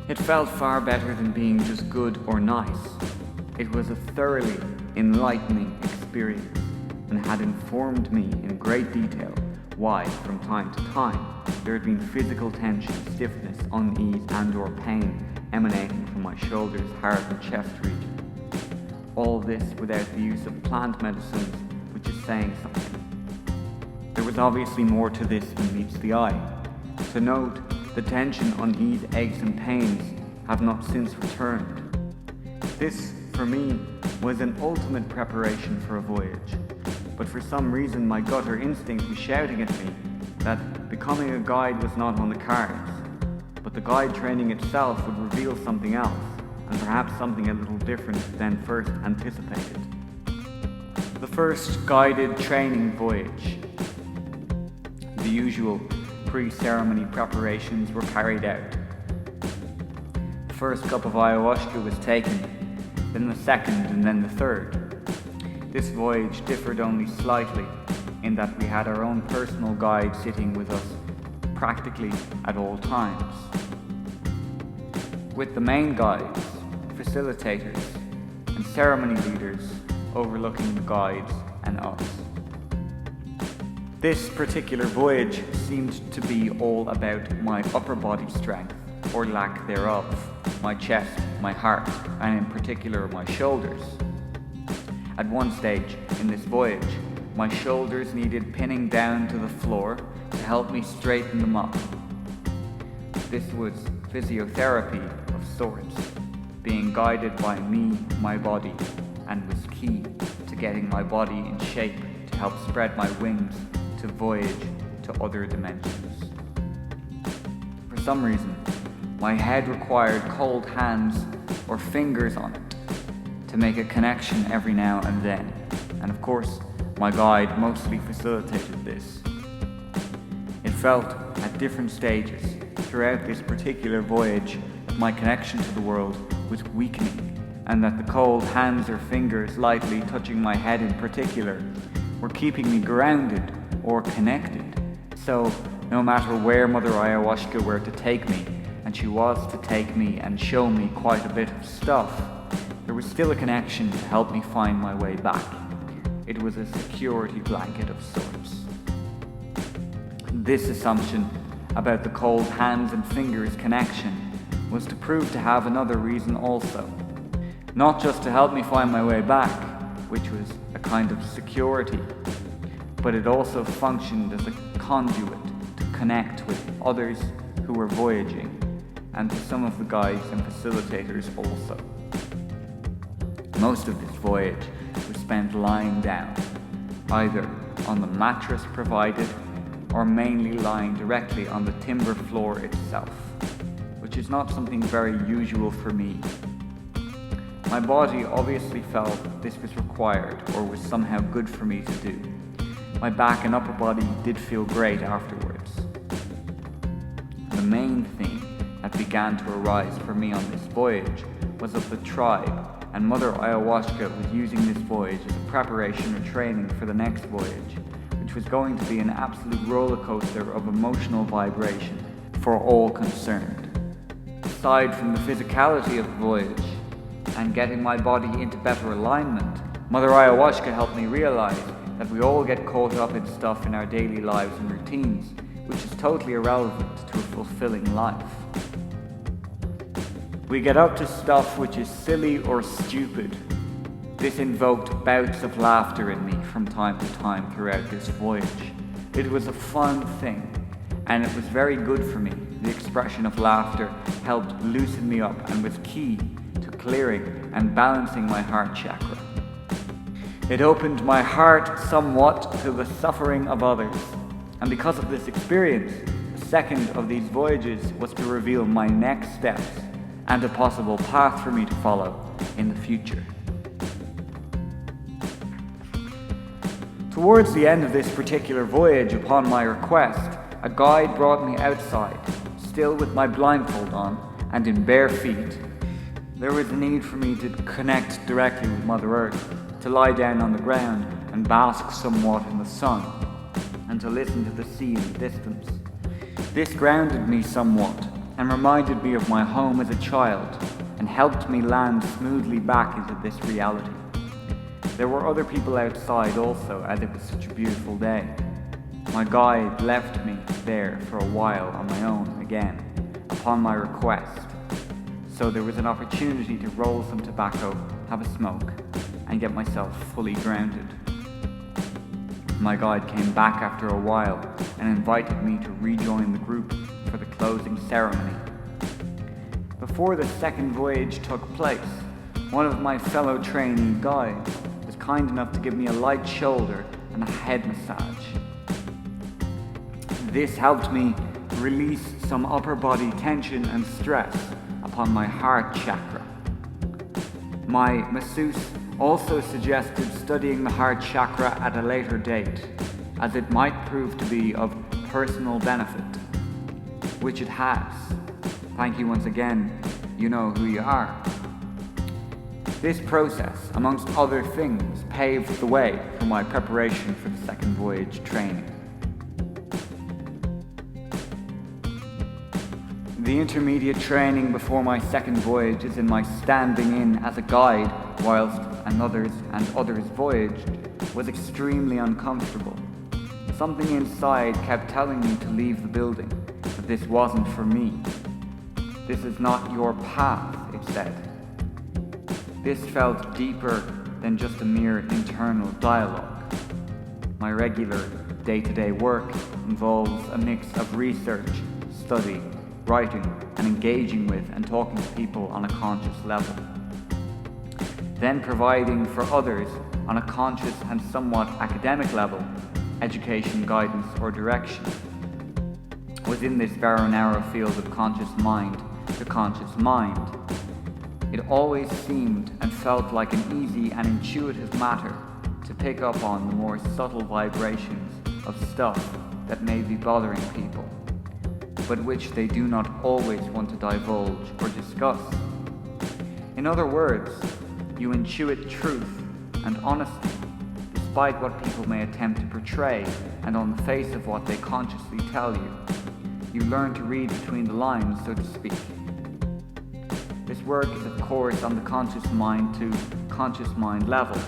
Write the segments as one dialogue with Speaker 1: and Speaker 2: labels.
Speaker 1: It felt far better than being just good or nice. It was a thoroughly enlightening experience and had informed me in great detail why, from time to time, there had been physical tension, stiffness, unease and/or pain emanating from my shoulders, heart and chest region. All this without the use of plant medicines, which is saying something. There was obviously more to this than meets the eye. To note, the tension, unease, aches and pains have not since returned. This, for me, was an ultimate preparation for a voyage. But for some reason my gut or instinct was shouting at me that becoming a guide was not on the cards. But the guide training itself would reveal something else, and perhaps something a little different than first anticipated. The first guided training voyage. The usual pre-ceremony preparations were carried out. The first cup of ayahuasca was taken, then the second and then the third. This voyage differed only slightly in that we had our own personal guide sitting with us practically at all times, with the main guides, facilitators and ceremony leaders overlooking the guides and us. This particular voyage seemed to be all about my upper body strength, or lack thereof, my chest, my heart, and in particular my shoulders. At one stage in this voyage, my shoulders needed pinning down to the floor to help me straighten them up. This was physiotherapy of sorts, being guided by me, my body, and was key to getting my body in shape to help spread my wings to voyage to other dimensions. For some reason, my head required cold hands or fingers on it to make a connection every now and then, and of course, my guide mostly facilitated this. It felt at different stages throughout this particular voyage that my connection to the world was weakening, and that the cold hands or fingers lightly touching my head in particular were keeping me grounded or connected. So, no matter where Mother Ayahuasca were to take me, and she was to take me and show me quite a bit of stuff, there was still a connection to help me find my way back. It was a security blanket of sorts. This assumption about the cold hands and fingers connection was to prove to have another reason also. Not just to help me find my way back, which was a kind of security, but it also functioned as a conduit to connect with others who were voyaging, and to some of the guides and facilitators also. Most of this voyage was spent lying down, either on the mattress provided or mainly lying directly on the timber floor itself, which is not something very usual for me. My body obviously felt this was required or was somehow good for me to do. My back and upper body did feel great afterwards. The main theme that began to arise for me on this voyage was of the tribe, and Mother Ayahuasca was using this voyage as a preparation or training for the next voyage, which was going to be an absolute roller coaster of emotional vibration for all concerned. Aside from the physicality of the voyage and getting my body into better alignment, Mother Ayahuasca helped me realize that we all get caught up in stuff in our daily lives and routines, which is totally irrelevant to a fulfilling life. We get up to stuff which is silly or stupid. This invoked bouts of laughter in me from time to time throughout this voyage. It was a fun thing, and it was very good for me. The expression of laughter helped loosen me up and was key to clearing and balancing my heart chakra. It opened my heart somewhat to the suffering of others, and because of this experience, the second of these voyages was to reveal my next steps and a possible path for me to follow in the future. Towards the end of this particular voyage, upon my request, a guide brought me outside, still with my blindfold on and in bare feet. There was a need for me to connect directly with Mother Earth, to lie down on the ground and bask somewhat in the sun, and to listen to the sea in the distance. This grounded me somewhat, and reminded me of my home as a child and helped me land smoothly back into this reality. There were other people outside also, as it was such a beautiful day. My guide left me there for a while on my own again, upon my request, so there was an opportunity to roll some tobacco, have a smoke, and get myself fully grounded. My guide came back after a while and invited me to rejoin the group for the closing ceremony. Before the second voyage took place, one of my fellow trainee guides was kind enough to give me a light shoulder and a head massage. This helped me release some upper body tension and stress upon my heart chakra. My masseuse also suggested studying the heart chakra at a later date, as it might prove to be of personal benefit, which it has. Thank you once again, you know who you are. This process, amongst other things, paved the way for my preparation for the second voyage training. The intermediate training before my second voyage is in my standing in as a guide whilst others voyaged was extremely uncomfortable. Something inside kept telling me to leave the building, that this wasn't for me. This is not your path, it said. This felt deeper than just a mere internal dialogue. My regular day-to-day work involves a mix of research, study, writing, and engaging with and talking to people on a conscious level. Then providing for others on a conscious and somewhat academic level, education, guidance, or direction. Within this very narrow field of conscious mind to conscious mind, it always seemed and felt like an easy and intuitive matter to pick up on the more subtle vibrations of stuff that may be bothering people, but which they do not always want to divulge or discuss. In other words, you intuit truth and honesty, despite what people may attempt to portray and on the face of what they consciously tell you. You learn to read between the lines, so to speak. This work is of course on the conscious mind to conscious mind level,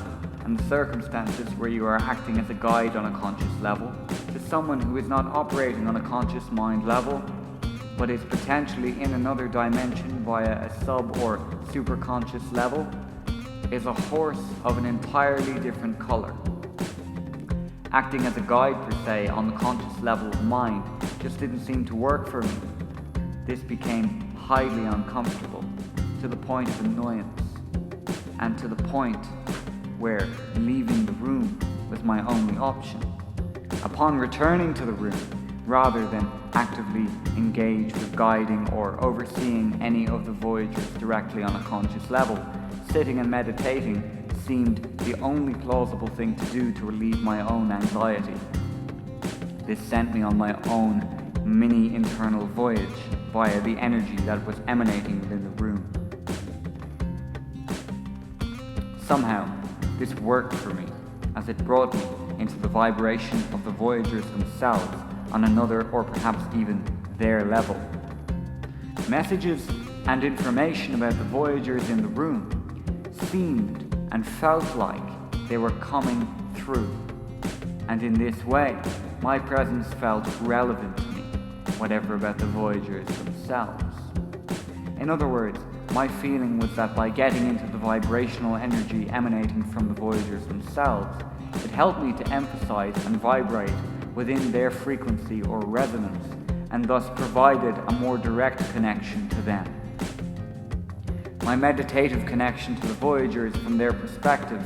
Speaker 1: and the circumstances where you are acting as a guide on a conscious level to someone who is not operating on a conscious mind level, but is potentially in another dimension via a sub or superconscious level, is a horse of an entirely different color. Acting as a guide per se on the conscious level of mind just didn't seem to work for me. This became highly uncomfortable, to the point of annoyance, and to the point where leaving the room was my only option. Upon returning to the room, rather than actively engage with guiding or overseeing any of the voyagers directly on a conscious level, sitting and meditating seemed the only plausible thing to do to relieve my own anxiety. This sent me on my own mini internal voyage via the energy that was emanating within the room. Somehow, this worked for me, as it brought me into the vibration of the voyagers themselves on another or perhaps even their level. Messages and information about the voyagers in the room seemed and felt like they were coming through, and in this way my presence felt relevant to me, whatever about the voyagers themselves. In other words, my feeling was that by getting into the vibrational energy emanating from the voyagers themselves, it helped me to emphasize and vibrate within their frequency or resonance, and thus provided a more direct connection to them. My meditative connection to the voyagers from their perspective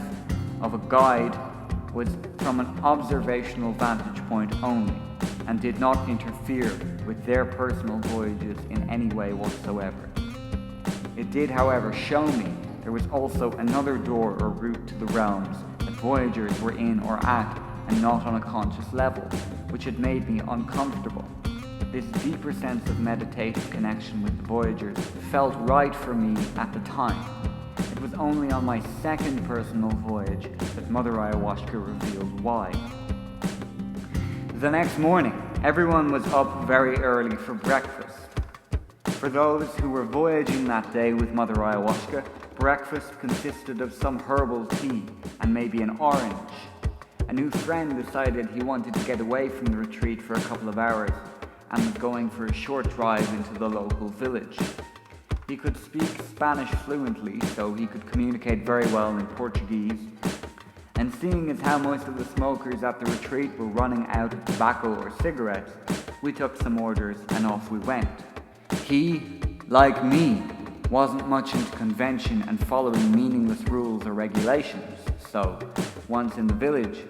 Speaker 1: of a guide was from an observational vantage point only, and did not interfere with their personal voyages in any way whatsoever. It did, however, show me there was also another door or route to the realms that voyagers were in or at, and not on a conscious level, which had made me uncomfortable. This deeper sense of meditative connection with the voyagers felt right for me at the time. It was only on my second personal voyage that Mother Ayahuasca revealed why. The next morning, everyone was up very early for breakfast. For those who were voyaging that day with Mother Ayahuasca, breakfast consisted of some herbal tea and maybe an orange. A new friend decided he wanted to get away from the retreat for a couple of hours and was going for a short drive into the local village. He could speak Spanish fluently, so he could communicate very well in Portuguese. And seeing as how most of the smokers at the retreat were running out of tobacco or cigarettes, we took some orders and off we went. He, like me, wasn't much into convention and following meaningless rules or regulations, so once in the village,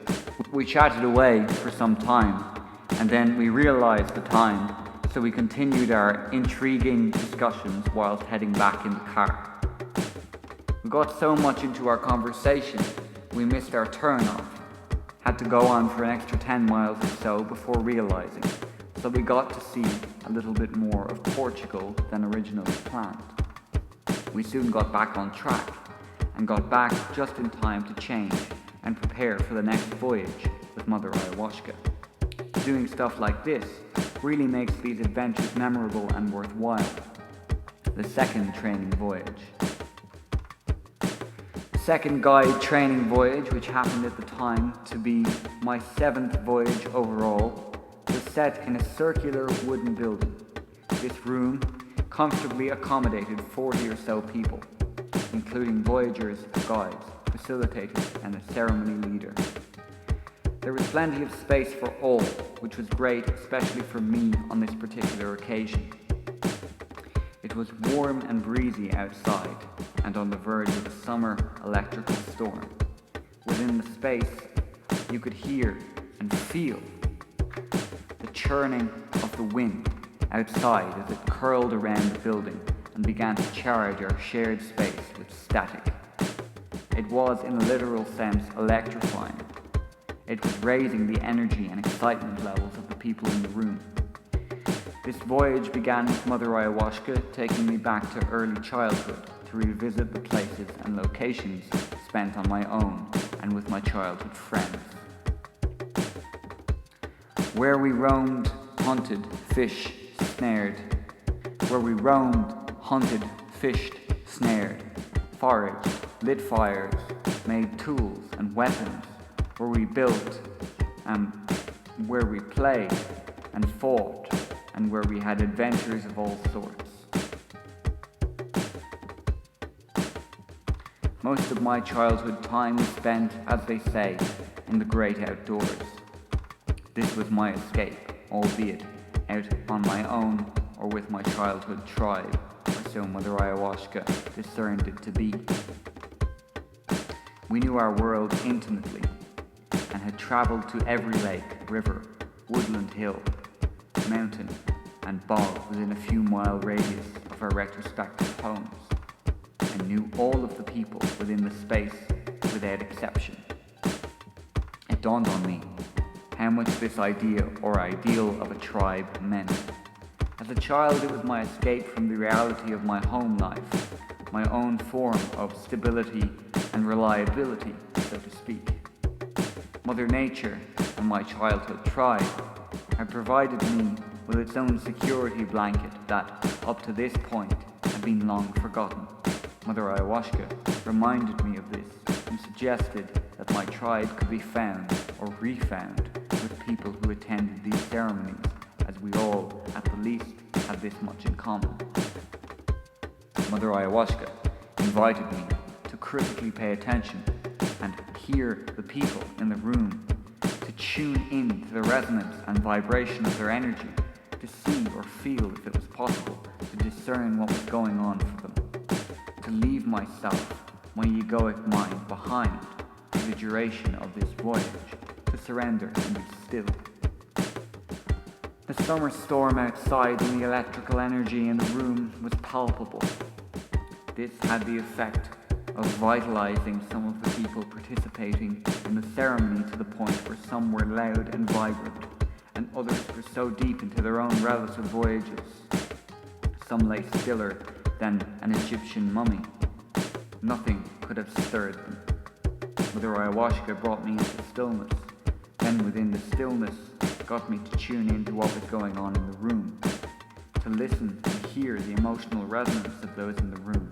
Speaker 1: we chatted away for some time, and then we realized the time, so we continued our intriguing discussions whilst heading back in the car. We got so much into our conversation, we missed our turn-off. Had to go on for an extra 10 miles or so before realizing, so we got to see a little bit more of Portugal than originally planned. We soon got back on track, and got back just in time to change and prepare for the next voyage with Mother Ayahuasca. Doing stuff like this really makes these adventures memorable and worthwhile. The second training voyage. The second guide training voyage, which happened at the time to be my 7th voyage overall, was set in a circular wooden building. This room comfortably accommodated 40 or so people, including voyagers, guides, facilitators, and a ceremony leader. There was plenty of space for all, which was great, especially for me on this particular occasion. It was warm and breezy outside, and on the verge of a summer electrical storm. Within the space, you could hear and feel the churning of the wind outside as it curled around the building and began to charge our shared space with static. It was, in a literal sense, electrifying. It was raising the energy and excitement levels of the people in the room. This voyage began with Mother Ayahuasca taking me back to early childhood to revisit the places and locations spent on my own and with my childhood friends. Where we roamed, hunted, fished, snared. Where we roamed, hunted, fished, snared, foraged, lit fires, made tools and weapons. Where we built, where we played and fought, and where we had adventures of all sorts. Most of my childhood time was spent, as they say, in the great outdoors. This was my escape, albeit out on my own or with my childhood tribe, or so Mother Ayahuasca discerned it to be. We knew our world intimately, and had travelled to every lake, river, woodland hill, mountain, and bog within a few mile radius of our retrospective homes, and knew all of the people within the space without exception. It dawned on me how much this idea or ideal of a tribe meant. As a child, it was my escape from the reality of my home life, my own form of stability and reliability, so to speak. Mother Nature and my childhood tribe had provided me with its own security blanket that, up to this point, had been long forgotten. Mother Ayahuasca reminded me of this and suggested that my tribe could be found or refound with people who attended these ceremonies, as we all, at the least, had this much in common. Mother Ayahuasca invited me to critically pay attention and hear the people in the room, to tune in to the resonance and vibration of their energy, to see or feel if it was possible to discern what was going on for them, to leave myself, my egoic mind behind for the duration of this voyage, to surrender and be still. The summer storm outside and the electrical energy in the room was palpable. This had the effect of vitalizing some of the people participating in the ceremony to the point where some were loud and vibrant, and others were so deep into their own relative voyages. Some lay stiller than an Egyptian mummy. Nothing could have stirred them. Mother Ayahuasca brought me into stillness, then within the stillness got me to tune into what was going on in the room, to listen and hear the emotional resonance of those in the room,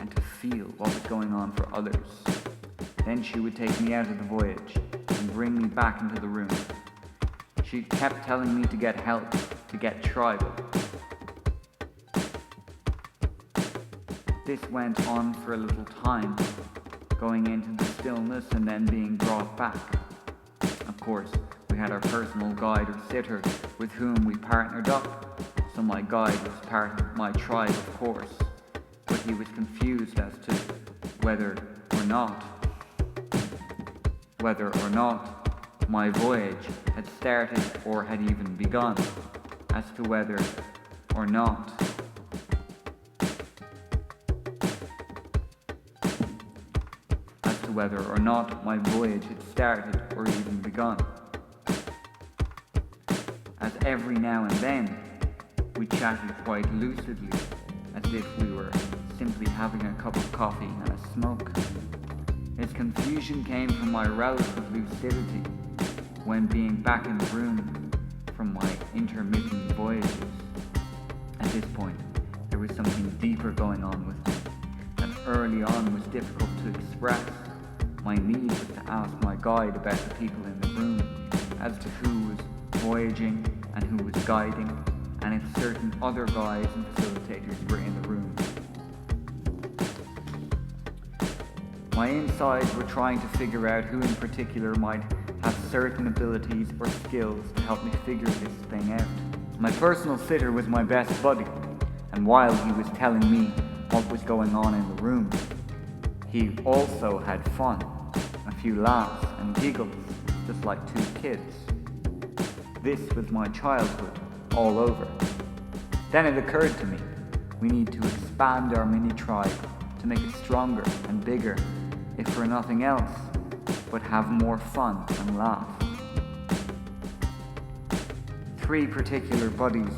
Speaker 1: and to feel what was going on for others. Then she would take me out of the voyage and bring me back into the room. She kept telling me to get help, to get tribal. This went on for a little time, going into the stillness and then being brought back. Of course, we had our personal guide or sitter with whom we partnered up, so my guide was part of my tribe, of course, but he was confused as to whether or not my voyage had started or had even begun, as to whether or not my voyage had started or even begun. As every now and then we chatted quite lucidly, as if we were simply having a cup of coffee and a smoke. His confusion came from my relative lucidity when being back in the room from my intermittent voyages. At this point, there was something deeper going on with me that early on was difficult to express. My need was to ask my guide about the people in the room, as to who was voyaging and who was guiding, and if certain other guides and facilitators were in the room. My insides were trying to figure out who in particular might have certain abilities or skills to help me figure this thing out. My personal sitter was my best buddy, and while he was telling me what was going on in the room, he also had fun, a few laughs and giggles, just like two kids. This was my childhood all over. Then it occurred to me, we need to expand our mini tribe to make it stronger and bigger, if for nothing else, but have more fun and laugh. 3 particular buddies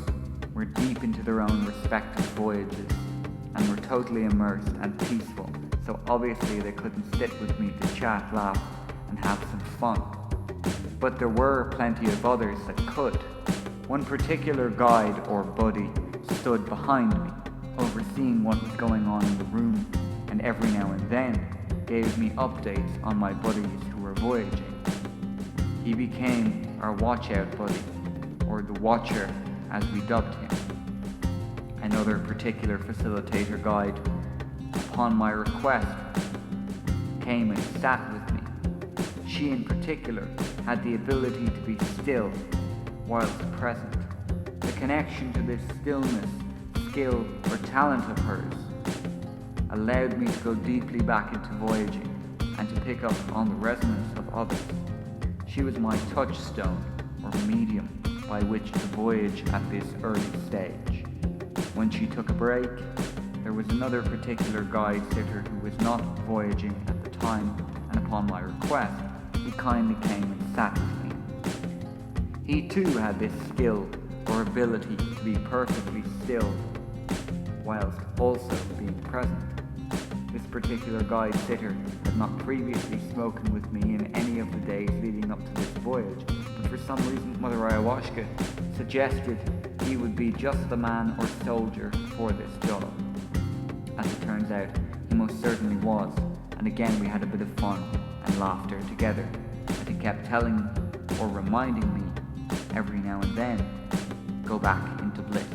Speaker 1: were deep into their own respective voyages and were totally immersed and peaceful, so obviously they couldn't sit with me to chat, laugh, and have some fun. But there were plenty of others that could. One particular guide or buddy stood behind me, overseeing what was going on in the room, and every now and then gave me updates on my buddies who were voyaging. He became our watch-out buddy, or the Watcher as we dubbed him. Another particular facilitator guide, upon my request, came and sat with me. She in particular had the ability to be still whilst present. The connection to this stillness, skill, or talent of hers allowed me to go deeply back into voyaging and to pick up on the resonance of others. She was my touchstone or medium by which to voyage at this early stage. When she took a break, there was another particular guide sitter who was not voyaging at the time, and upon my request, he kindly came and sat with me. He too had this skill or ability to be perfectly still whilst also being present. This particular guide sitter had not previously spoken with me in any of the days leading up to this voyage, but for some reason Mother Ayahuasca suggested he would be just the man or soldier for this job. As it turns out, he most certainly was, and again we had a bit of fun and laughter together, and he kept telling or reminding me every now and then, go back into bliss.